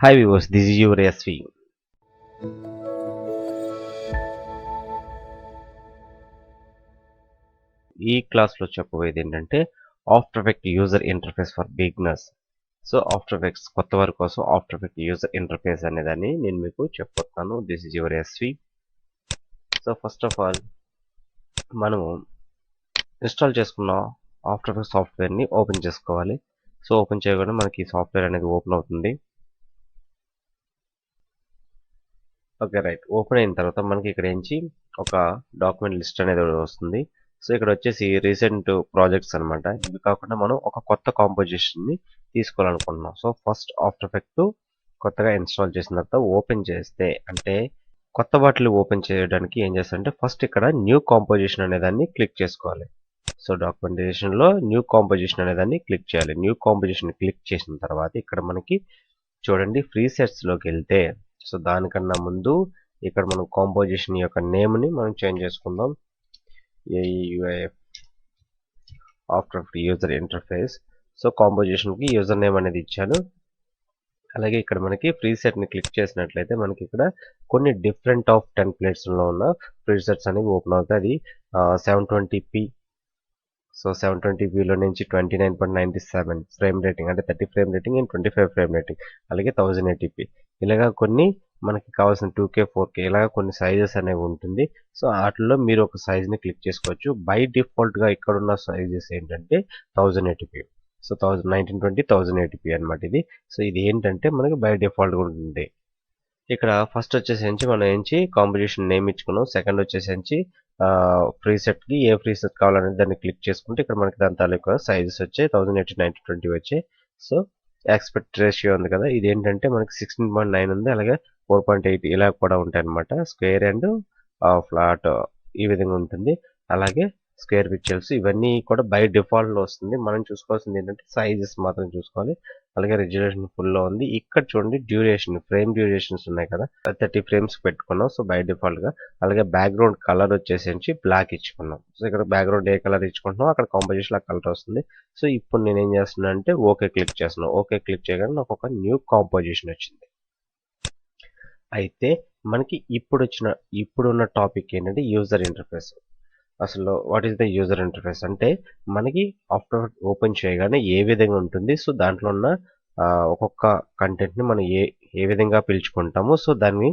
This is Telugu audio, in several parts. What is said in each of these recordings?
Hi viewers, this is your SV. ఈ క్లాస్లో చెప్పబోయేది ఏంటంటే after effect user interface for beginners. So after effects కొత్త వారి కోసం ఆఫ్టర్ ఎఫెక్ట్ యూజర్ ఇంటర్ఫేస్ అనేదాన్ని నేను మీకు చెప్పబోతున్నాను. This is your S. So first of all మనము ఇన్స్టాల్ చేసుకున్న ఆఫ్టర్ ఎఫెక్ట్ సాఫ్ట్వేర్ని ఓపెన్ చేసుకోవాలి. సో ఓపెన్ చేయగానే మనకి ఈ సాఫ్ట్వేర్ అనేది ఓపెన్ అవుతుంది. ఓకే రైట్, ఓపెన్ అయిన తర్వాత మనకి ఇక్కడ నుంచి ఒక డాక్యుమెంట్ లిస్ట్ అనేది వస్తుంది. సో ఇక్కడ వచ్చేసి రీసెంట్ ప్రాజెక్ట్స్ అనమాట. ఇవి కాకుండా మనం ఒక కొత్త కాంపోజిషన్ని తీసుకోవాలనుకుంటున్నాం. సో ఫస్ట్ ఆఫ్టర్ ఎఫెక్ట్ కొత్తగా ఇన్స్టాల్ చేసిన తర్వాత ఓపెన్ చేస్తే, అంటే కొత్త వాటిని ఓపెన్ చేయడానికి ఏం చేస్తారంటే ఫస్ట్ ఇక్కడ న్యూ కాంపోజిషన్ అనే దాన్ని క్లిక్ చేసుకోవాలి. సో డాక్యుమెంటేషన్లో న్యూ కాంపోజిషన్ అనే దాన్ని క్లిక్ చేయాలి. న్యూ కాంపోజిషన్ క్లిక్ చేసిన తర్వాత ఇక్కడ మనకి చూడండి ఫ్రీ సెట్స్లోకి వెళ్తే, సో దానికన్నా ముందు ఇక్కడ మనం కాంపోజిషన్ యొక్క నేమ్ని మనం చేంజ్ చేసుకుందాం. AUIF after user interface. So కాంపోజిషన్కి యూజర్ నేమ్ అనేది ఇచ్చాను. అలాగే ఇక్కడ మనకి ఫ్రీ సెట్ని క్లిక్ చేసినట్లయితే మనకి ఇక్కడ కొన్ని డిఫరెంట్ ఆఫ్ టెంప్లెట్స్లో ఉన్న ఫ్రీ సెట్స్ అనేవి ఓపెన్ అవుతాయి. అది 720p. సో 720pలో నుంచి 29.97 ఫ్రేమ్ రేటింగ్, అంటే 30 frame rating and 25 frame rating, అలాగే 1080p. ఇలాగా కొన్ని మనకి కావాల్సిన 2K 4K ఇలాగా కొన్ని సైజెస్ అనేవి ఉంటుంది. సో వాటిలో మీరు ఒక సైజ్ని క్లిక్ చేసుకోవచ్చు. బై డిఫాల్ట్గా ఇక్కడ ఉన్న సైజెస్ ఏంటంటే 1080p. సో 1920 1080p అనమాట ఇది. సో ఇది ఏంటంటే మనకి బై డిఫాల్ట్గా ఉంటుంది. ఇక్కడ ఫస్ట్ వచ్చేసి మనం ఏంచి కాంపోజిషన్ నేమ్ ఇచ్చుకున్నాం. సెకండ్ వచ్చేసి ఫ్రీ సెట్కి ఏ ఫ్రీ సెట్ కావాలనేది దాన్ని క్లిక్ చేసుకుంటే ఇక్కడ మనకి దాని తాలూకా సైజెస్ వచ్చాయి. 1080 1920 వచ్చాయి. సో ఎక్స్పెక్ట్ రేషియో ఉంది కదా, ఇది ఏంటంటే మనకి 16.9 ఉంది, అలాగే 4.8 ఇలా కూడా ఉంటాయి అనమాట. స్క్వేర్ అండ్ ఫ్లాట్ ఈ విధంగా ఉంటుంది. అలాగే స్క్వేర్ పిక్చర్స్ ఇవన్నీ కూడా బై డిఫాల్ట్లో వస్తుంది. మనం చూసుకోవాల్సింది ఏంటంటే సైజెస్ మాత్రం చూసుకోవాలి. అలాగే రెజల్యూషన్ ఫుల్లో ఉంది. ఇక్కడ చూడండి డ్యూరేషన్, ఫ్రేమ్ డ్యూరేషన్స్ ఉన్నాయి కదా, 30 ఫ్రేమ్స్ పెట్టుకున్నాం. సో బై డిఫాల్ట్గా. అలాగే బ్యాక్గ్రౌండ్ కలర్ వచ్చేసి బ్లాక్ ఇచ్చుకున్నాం. సో ఇక్కడ బ్యాక్గ్రౌండ్ ఏ కలర్ ఇచ్చుకుంటున్నాం అక్కడ కాంపోజిషన్ ఆ కలర్ వస్తుంది. సో ఇప్పుడు నేను ఏం చేస్తున్నాను అంటే ఓకే క్లిక్ చేస్తున్నాను. ఓకే క్లిక్ చేయగానే నాకు ఒక న్యూ కాంపోజిషన్ వచ్చింది. అయితే మనకి ఇప్పుడున్న టాపిక్ ఏంటంటే యూజర్ ఇంటర్ఫేస్. అసలు what is the user interface అంటే మనకి ఆఫ్టర్ ఓపెన్ చేయగానే ఏ విధంగా ఉంటుంది. సో దాంట్లో ఉన్న ఒక్కొక్క కంటెంట్ని మనం ఏ విధంగా పిలుచుకుంటాము, సో దాన్ని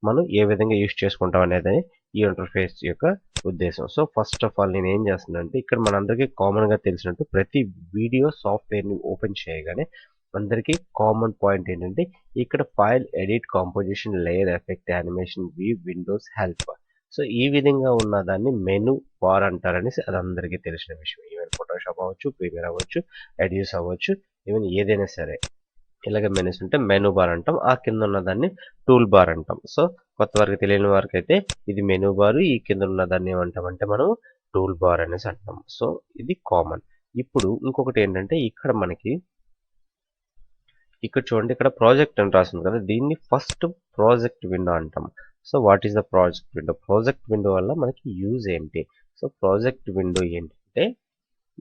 మనం ఏ విధంగా యూజ్ చేసుకుంటాం అనేది ఈ ఇంటర్ఫేస్ యొక్క ఉద్దేశం. సో ఫస్ట్ ఆఫ్ ఆల్ నేను ఏం చేస్తున్నాను అంటే ఇక్కడ మనందరికీ కామన్గా తెలిసినట్టు ప్రతి వీడియో సాఫ్ట్వేర్ని ఓపెన్ చేయగానే అందరికీ కామన్ పాయింట్ ఏంటంటే ఇక్కడ file, edit, composition, layer, effect, animation, view, Windows, help. So ఈ విధంగా ఉన్న దాన్ని మెనూ బార్ అంటారనేసి అది అందరికీ తెలిసిన విషయం. ఈవెన్ ఫోటోషాప్ అవ్వచ్చు, ప్రీమియర్ అవ్వచ్చు, ఎడిట్స్ అవ్వచ్చు, ఈవెన్ ఏదైనా సరే ఇలాగ మెనూస్ ఉంటే మెనూ బార్ అంటాం. ఆ కింద ఉన్న దాన్ని టూల్ బార్ అంటాం. సో కొత్త వారికి తెలియని వారికి అయితే ఇది మెనూ బార్, ఈ కింద ఉన్న దాన్ని ఏమంటామంటే మనం టూల్ బార్ అనేసి అంటాం. సో ఇది కామన్. ఇప్పుడు ఇంకొకటి ఏంటంటే ఇక్కడ చూడండి, ఇక్కడ ప్రాజెక్ట్ అని రాసింది కదా, దీన్ని ఫస్ట్ ప్రాజెక్ట్ విండో అంటాం. So what is the project window? Project window వల్ల మనకి యూజ్ ఏంటి? సో ప్రాజెక్ట్ విండో ఏంటంటే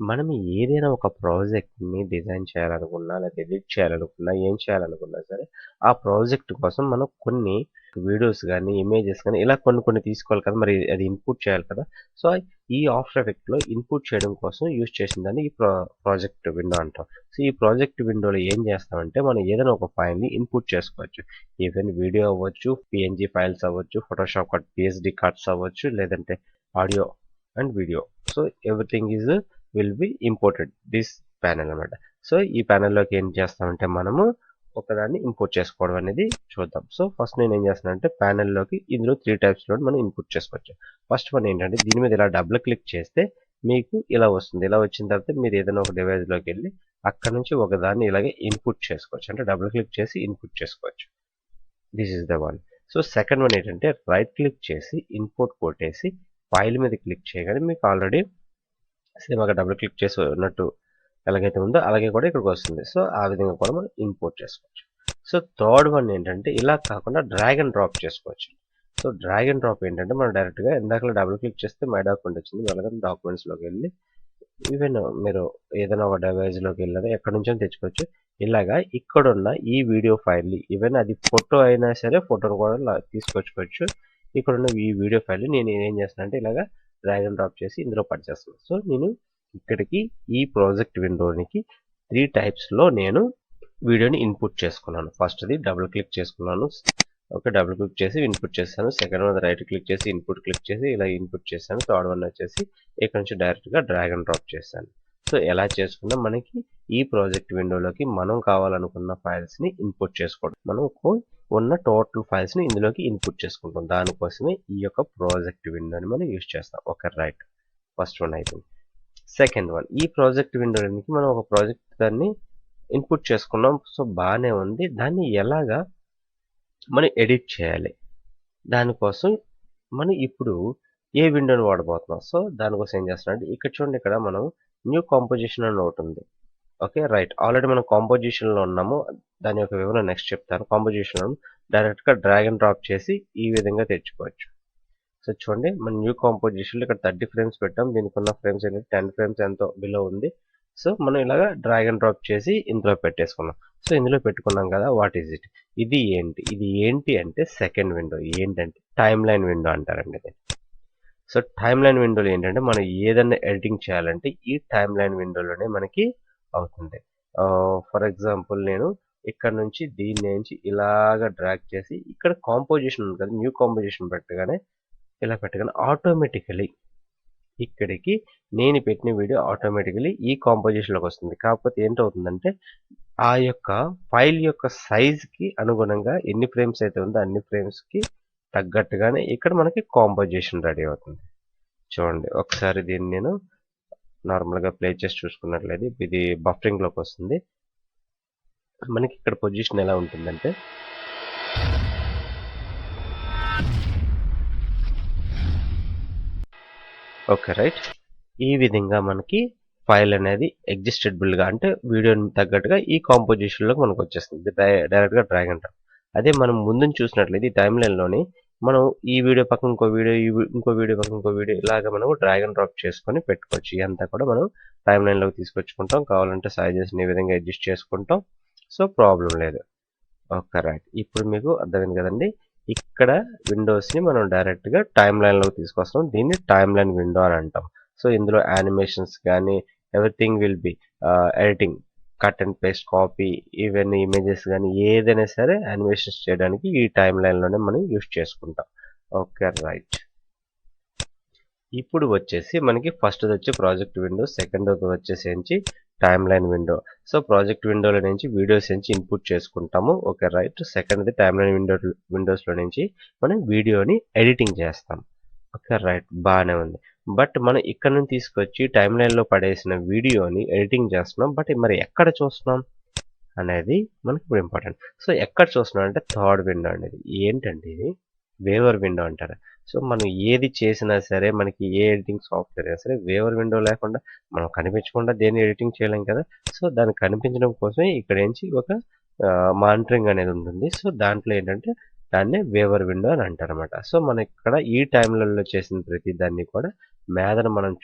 మనం ఏదైనా ఒక ప్రాజెక్ట్ని డిజైన్ చేయాలనుకున్నా, లేదా ఎడిట్ చేయాలనుకున్నా, ఏం చేయాలనుకున్నా సరే ఆ ప్రాజెక్ట్ కోసం మనం కొన్ని వీడియోస్ కానీ ఇమేజెస్ కానీ ఇలా కొన్ని తీసుకోవాలి కదా, మరి అది ఇన్పుట్ చేయాలి కదా. సో ఈ ఆఫ్టర్ ఎఫెక్ట్లో ఇన్పుట్ చేయడం కోసం యూజ్ చేసిన దాన్ని ఈ ప్రాజెక్ట్ విండో అంటాం. సో ఈ ప్రాజెక్ట్ విండోలో ఏం చేస్తామంటే మనం ఏదైనా ఒక ఫైల్ని ఇన్పుట్ చేసుకోవచ్చు. ఈవెన్ వీడియో అవ్వచ్చు, పిఎన్జీ ఫైల్స్ అవ్వచ్చు, ఫోటోషాప్ కట్ పిఎస్డి కట్స్ అవ్వచ్చు, లేదంటే audio and video. So everything is will be imported this panel అనమాట. సో ఈ ప్యానెల్లోకి ఏం చేస్తామంటే మనము ఒకదాన్ని ఇంపోర్ట్ చేసుకోవడం అనేది చూద్దాం. సో ఫస్ట్ నేను ఏం చేస్తున్నాను అంటే ప్యానెల్లోకి ఇందులో 3 టైప్స్లో మనం ఇన్పుట్ చేసుకోవచ్చు. ఫస్ట్ వన్ ఏంటంటే దీని మీద ఇలా డబుల్ క్లిక్ చేస్తే మీకు ఇలా వస్తుంది. ఇలా వచ్చిన తర్వాత మీరు ఏదైనా ఒక డివైస్లోకి వెళ్ళి అక్కడ నుంచి ఒకదాన్ని ఇలాగే ఇన్పుట్ చేసుకోవచ్చు. అంటే డబుల్ క్లిక్ చేసి ఇన్పుట్ చేసుకోవచ్చు. This is the one. So second one ఏంటంటే రైట్ క్లిక్ చేసి ఇన్పుట్ కొట్టేసి ఫైల్ మీద క్లిక్ చేయగానే మీకు ఆల్రెడీ సేమ్ అక్కడ డబుల్ క్లిక్ చేసి ఉన్నట్టు ఎలాగైతే ఉందో అలాగే కూడా ఇక్కడికి వస్తుంది. సో ఆ విధంగా కూడా మనం ఇంపోర్ట్ చేసుకోవచ్చు. సో థర్డ్ వన్ ఏంటంటే ఇలా కాకుండా డ్రాగ్ అండ్ డ్రాప్ చేసుకోవచ్చు. సో డ్రాగ్ అండ్ డ్రాప్ ఏంటంటే మనం డైరెక్ట్గా ఇందాక డబుల్ క్లిక్ చేస్తే మై డాక్యుమెంట్ వచ్చింది, అలాగే డాక్యుమెంట్స్లోకి వెళ్ళి ఈవెన్ మీరు ఏదైనా ఒక డివైస్లోకి వెళ్ళారు ఎక్కడి నుంచో తెచ్చుకోవచ్చు. ఇలాగా ఇక్కడున్న ఈ వీడియో ఫైల్ని ఈవెన్ అది ఫోటో అయినా సరే ఫోటోను కూడా తీసుకొచ్చుకోవచ్చు. ఇక్కడున్న ఈ వీడియో ఫైల్ని నేను ఏం చేస్తాను అంటే ఇలాగా డ్రాగ్ అండ్ డ్రాప్ చేసి ఇందులో పనిచేస్తున్నాను. సో నేను ఇక్కడికి ఈ ప్రాజెక్ట్ విండోనికి 3 టైప్స్లో నేను వీడియోని ఇన్పుట్ చేసుకున్నాను. ఫస్ట్ది డబుల్ క్లిక్ చేసుకున్నాను. ఓకే, డబుల్ క్లిక్ చేసి ఇన్పుట్ చేశాను. సెకండ్ వన్ రైట్ క్లిక్ చేసి ఇన్పుట్ క్లిక్ చేసి ఇలా ఇన్పుట్ చేశాను. థర్డ్ వన్ వచ్చేసి ఇక్కడ నుంచి డైరెక్ట్గా డ్రాగ్ అండ్ డ్రాప్ చేశాను. సో ఎలా చేసుకున్నా మనకి ఈ ప్రాజెక్ట్ విండోలోకి మనం కావాలనుకున్న ఫైల్స్ని ఇన్పుట్ చేసుకోవడం, మనకు ఉన్న టోటల్ ఫైల్స్ని ఇందులోకి ఇన్పుట్ చేసుకుంటాం. దానికోసమే ఈ యొక్క ప్రాజెక్ట్ విండోని మనం యూజ్ చేస్తాం. ఓకే రైట్, ఫస్ట్ వన్ అయిపోయింది. సెకండ్ వన్, ఈ ప్రాజెక్ట్ విండోలోకి మనం ఒక ప్రాజెక్ట్ దాన్ని ఇన్పుట్ చేసుకున్నాం. సో బాగానే ఉంది. దాన్ని ఎలాగా మనం ఎడిట్ చేయాలి, దానికోసం మనం ఇప్పుడు ఏ విండోని వాడబోతున్నాం. సో దానికోసం ఏం చేస్తున్నాం అంటే ఇక్కడ చూడండి, ఇక్కడ మనం న్యూ కాంపోజిషన్ అని ఒకటి ఉంది. ఓకే రైట్, ఆల్రెడీ మనం కాంపోజిషన్లో ఉన్నాము. దాని యొక్క వివరణ నెక్స్ట్ చెప్తాను. కాంపోజిషన్లో డైరెక్ట్గా డ్రాగ్ అండ్ డ్రాప్ చేసి ఈ విధంగా తెచ్చుకోవచ్చు. సో చూడండి, మన న్యూ కాంపోజిషన్లో ఇక్కడ 30 ఫ్రేమ్స్ పెట్టాం. దీనికి ఉన్న ఫ్రేమ్స్ ఏంటంటే 10 ఫ్రేమ్స్ ఎంతో బిలో ఉంది. సో మనం ఇలాగా డ్రాగ్ అండ్ డ్రాప్ చేసి ఇందులో పెట్టేసుకున్నాం. సో ఇందులో పెట్టుకున్నాం కదా, వాట్ ఈజ్ ఇట్, ఇది ఏంటి అంటే సెకండ్ విండో. ఏంటంటే టైమ్ లైన్ విండో అంటారండి ఇది. సో టైమ్ లైన్ విండోలో ఏంటంటే మనం ఏదైనా ఎడిటింగ్ చేయాలంటే ఈ టైమ్ లైన్ విండోలోనే మనకి అవుతుంది. ఫర్ ఎగ్జాంపుల్ నేను ఇక్కడ నుంచి దీని నుంచి ఇలాగ డ్రాగ్ చేసి ఇక్కడ కాంపోజిషన్ ఉంది కదా, న్యూ కాంపోజిషన్ పెట్టగానే ఇలా పెట్టగానే ఆటోమేటికలీ ఇక్కడికి నేను పెట్టిన వీడియో ఆటోమేటికలీ ఈ కాంపోజిషన్లోకి వస్తుంది. కాకపోతే ఏంటవుతుందంటే ఆ యొక్క ఫైల్ యొక్క సైజ్కి అనుగుణంగా ఎన్ని ఫ్రేమ్స్ అయితే ఉందో అన్ని ఫ్రేమ్స్కి తగ్గట్టుగానే ఇక్కడ మనకి కాంపోజిషన్ రెడీ అవుతుంది. చూడండి, ఒకసారి దీన్ని నేను నార్మల్గా ప్లే చేసి చూసుకున్నట్లయితే ఇది బఫరింగ్లోకి వస్తుంది. మనకి ఇక్కడ పొజిషన్ ఎలా ఉంటుందంటే ఓకే రైట్, ఈ విధంగా మనకి ఫైల్ అనేది ఎగ్జిస్టబుల్గా అంటే వీడియోని తగ్గట్టుగా ఈ కాంపోజిషన్లోకి మనకు వచ్చేస్తుంది డైరెక్ట్గా డ్రాగ్ అండ్ డ్రాప్. అదే మనం ముందు చూసినట్లయితే ఈ టైమ్ లైన్లోని మనం ఈ వీడియో పక్కన ఇంకో వీడియో, ఇంకో వీడియో పక్కన ఇంకో వీడియో ఇలాగ మనం డ్రాగ్ అండ్ డ్రాప్ చేసుకొని పెట్టుకోవచ్చు. ఇదంతా కూడా మనం టైమ్ లైన్లోకి తీసుకొచ్చుకుంటాం. కావాలంటే సైజెస్ని ఈ విధంగా అడ్జస్ట్ చేసుకుంటాం. సో ప్రాబ్లం లేదు. ఓకే రైట్, ఇప్పుడు మీకు అర్థమైంది కదండి. ఇక్కడ విండోస్ని మనం డైరెక్ట్గా టైమ్ లైన్లోకి తీసుకొస్తాం. దీన్ని టైమ్ లైన్ విండో అని అంటాం. సో ఇందులో యానిమేషన్స్ కానీ everything will be editing, cut and paste, copy, even images కానీ ఏదైనా సరే యానిమేషన్స్ చేయడానికి ఈ టైమ్ లైన్లోనే మనం యూజ్ చేసుకుంటాం. ఓకే రైట్, ఇప్పుడు వచ్చేసి మనకి ఫస్ట్ వచ్చి ప్రాజెక్ట్ విండో, సెకండ్ వచ్చేసి time line window. So project విండోలో నుంచి వీడియోస్ నుంచి ఇన్పుట్ చేసుకుంటాము. ఓకే రైట్, సెకండ్ది టైమ్ లైన్ విండోస్లో నుంచి మనం వీడియోని ఎడిటింగ్ చేస్తాం. ఓకే రైట్, బాగానే ఉంది. బట్ మనం ఇక్కడ నుంచి తీసుకొచ్చి టైమ్ లైన్లో పడేసిన వీడియోని ఎడిటింగ్ చేస్తున్నాం. బట్ మరి ఎక్కడ చూస్తున్నాం అనేది మనకి ఇప్పుడు ఇంపార్టెంట్. సో ఎక్కడ చూస్తున్నాం అంటే థర్డ్ విండో అనేది. ఏంటంటే ఇది వేవర్ విండో అంటారు. సో మనం ఏది చేసినా సరే మనకి ఏ ఎడిటింగ్ సాఫ్ట్వేర్ అయినా సరే వేవర్ విండో లేకుండా మనం కనిపించకుండా దేన్ని ఎడిటింగ్ చేయలేం కదా. సో దాన్ని కనిపించడం కోసమే ఇక్కడ నుంచి ఒక మానిటరింగ్ అనేది ఉంటుంది. సో దాంట్లో ఏంటంటే దాన్నే వేవర్ విండో అని అంటారు అనమాట. సో మనం ఇక్కడ ఈ టైంలలో చేసిన ప్రతి దాన్ని కూడా మనము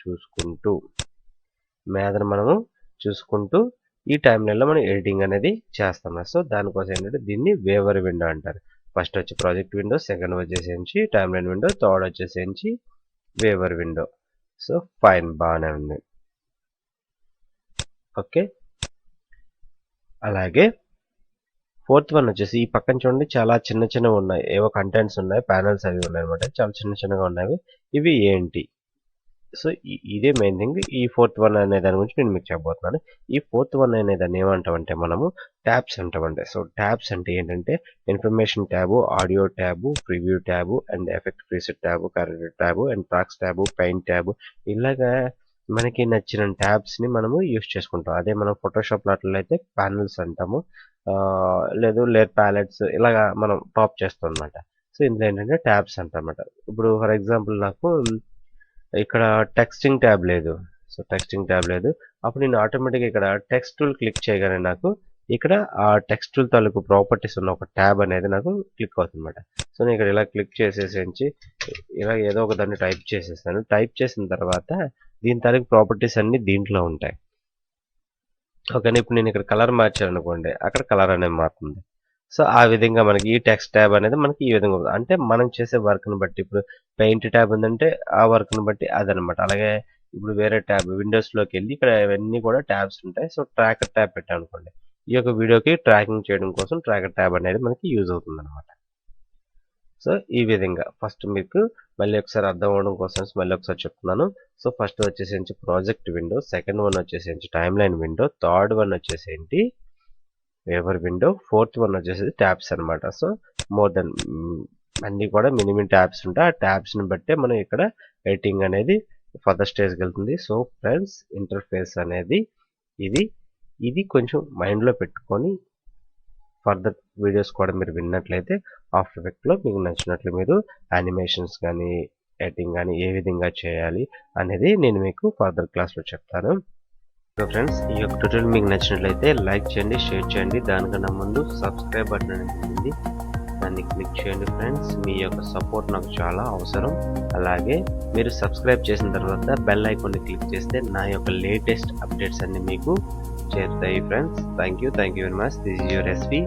చూసుకుంటూ ఈ టైంలలో మనం ఎడిటింగ్ అనేది చేస్తాం. సో దానికోసం ఏంటంటే దీన్ని వేవర్ విండో అంటారు. ఫస్ట్ వచ్చి ప్రాజెక్ట్ విండో, సెకండ్ వచ్చేసి టైమ్ లైన్ విండో, థర్డ్ వచ్చేసి వేవర్ విండో. సో ఫైన్, బాగానే ఉంది. ఓకే, అలాగే ఫోర్త్ వన్ వచ్చేసి ఈ పక్కన చూడండి, చాలా చిన్నవి ఉన్నాయి. ఏవో కంటెంట్స్ ఉన్నాయి, ప్యానల్స్ అవి ఉన్నాయి అనమాట. చాలా చిన్నగా ఉన్నాయి. ఇవి ఏంటి? సో ఇదే మెయిన్ థింగ్. ఈ ఫోర్త్ వన్ అనే దాని గురించి నేను మీకు చెప్పబోతున్నాను. ఈ ఫోర్త్ వన్ అనే దాన్ని ఏమంటామంటే మనము ట్యాబ్స్ అంటామండి. సో ట్యాబ్స్ అంటే ఏంటంటే information tab, audio tab, preview tab, and effect preset tab, character tab, and tracks tab, paint tab, ఇలాగా మనకి నచ్చిన ట్యాబ్స్ని మనము యూస్ చేసుకుంటాం. అదే మనం ఫోటోషాప్ లాట్లో అయితే ప్యానల్స్ అంటాము, లేదు లేయర్ ప్యాలెట్స్, ఇలాగా మనం టాప్ చేస్తాం అనమాట. సో ఇందులో ఏంటంటే ట్యాబ్స్ అంటారన్నమాట. ఇప్పుడు ఫర్ ఎగ్జాంపుల్ నాకు ఇక్కడ టెక్స్టింగ్ ట్యాబ్ లేదు. సో టెక్స్టింగ్ ట్యాబ్ లేదు, అప్పుడు నేను ఆటోమేటిక్గా ఇక్కడ టెక్స్ట్ టూల్ క్లిక్ చేయగానే నాకు ఇక్కడ ఆ టెక్స్ట్ టూల్ తాలూకు ప్రాపర్టీస్ ఉన్న ఒక ట్యాబ్ అనేది నాకు క్లిక్ అవుతుంది అనమాట. సో నేను ఇక్కడ ఇలా క్లిక్ చేసేసి ఇలా ఏదో ఒక దాన్ని టైప్ చేసేస్తాను. టైప్ చేసిన తర్వాత దీని తాలూకు ప్రాపర్టీస్ అన్నీ దీంట్లో ఉంటాయి. ఓకేనా. ఇప్పుడు నేను ఇక్కడ కలర్ మార్చాననుకోండి, అక్కడ కలర్ అనేది మారుతుంది. సో, ఆ విధంగా మనకి ఈ టెక్స్ట్ ట్యాబ్ అనేది మనకి ఈ విధంగా ఉంది. అంటే మనం చేసే వర్క్‌ని బట్టి ఇప్పుడు పెయింట్ ట్యాబ్ ఉందంటే ఆ వర్క్‌ని బట్టి అదనమాట. అలాగే ఇప్పుడు వేరే ట్యాబ్ విండోస్‌లోకెళ్ళి ఇక్కడ ఇవన్నీ కూడా ట్యాబ్స్ ఉంటాయి. సో, ట్రాకర్ ట్యాబ్ పెట్టామనుకోండి, ఈ యొక్క వీడియోకి ట్రాకింగ్ చేయడం కోసం ట్రాకర్ ట్యాబ్ అనేది మనకి యూజ్ అవుతుందనమాట. సో, ఈ విధంగా ఫస్ట్ మీకు మళ్ళీ ఒకసారి అర్థం అవ్వడం కోసం మళ్ళీ ఒకసారి చెప్తున్నాను. సో, ఫస్ట్ వచ్చేసేంచి ప్రాజెక్ట్ విండో, సెకండ్ వన్ వచ్చేసేంచి time line window, third one వచ్చేసేంటి వేవర్ విండో, ఫోర్త్ వన్ వచ్చేసి ట్యాబ్స్ అనమాట. సో, మోర్ దెన్ అన్నీ కూడా మినిమం ట్యాబ్స్ ఉంటాయి. ఆ ట్యాబ్స్ని బట్టే మనం ఇక్కడ ఎడిటింగ్ అనేది ఫర్దర్ స్టేజ్కి వెళ్తుంది. సో, ఫ్రెండ్స్ ఇంటర్ఫేస్ అనేది ఇది కొంచెం మైండ్లో పెట్టుకొని ఫర్దర్ వీడియోస్ కూడా మీరు విన్నట్లయితే ఆఫ్టర్ ఎఫెక్ట్లో మీకు నచ్చినట్లు మీరు యానిమేషన్స్ కానీ ఎడిటింగ్ కానీ ఏ విధంగా చేయాలి అనేది నేను మీకు ఫర్దర్ క్లాస్లో చెప్తాను. సో ఫ్రెండ్స్, ఈ యొక్క ట్యూటోరియల్ మీకు నచ్చినట్లయితే లైక్ చేయండి, షేర్ చేయండి. దానికన్నా ముందు సబ్స్క్రైబ్ బటన్ అనేది ఉంది, దాన్ని క్లిక్ చేయండి ఫ్రెండ్స్. మీ యొక్క సపోర్ట్ నాకు చాలా అవసరం. అలాగే మీరు సబ్స్క్రైబ్ చేసిన తర్వాత బెల్ ఐకాన్ని క్లిక్ చేస్తే నా యొక్క లేటెస్ట్ అప్డేట్స్ అన్ని మీకు చేరుతాయి friends. Thank you very much. This is your SV.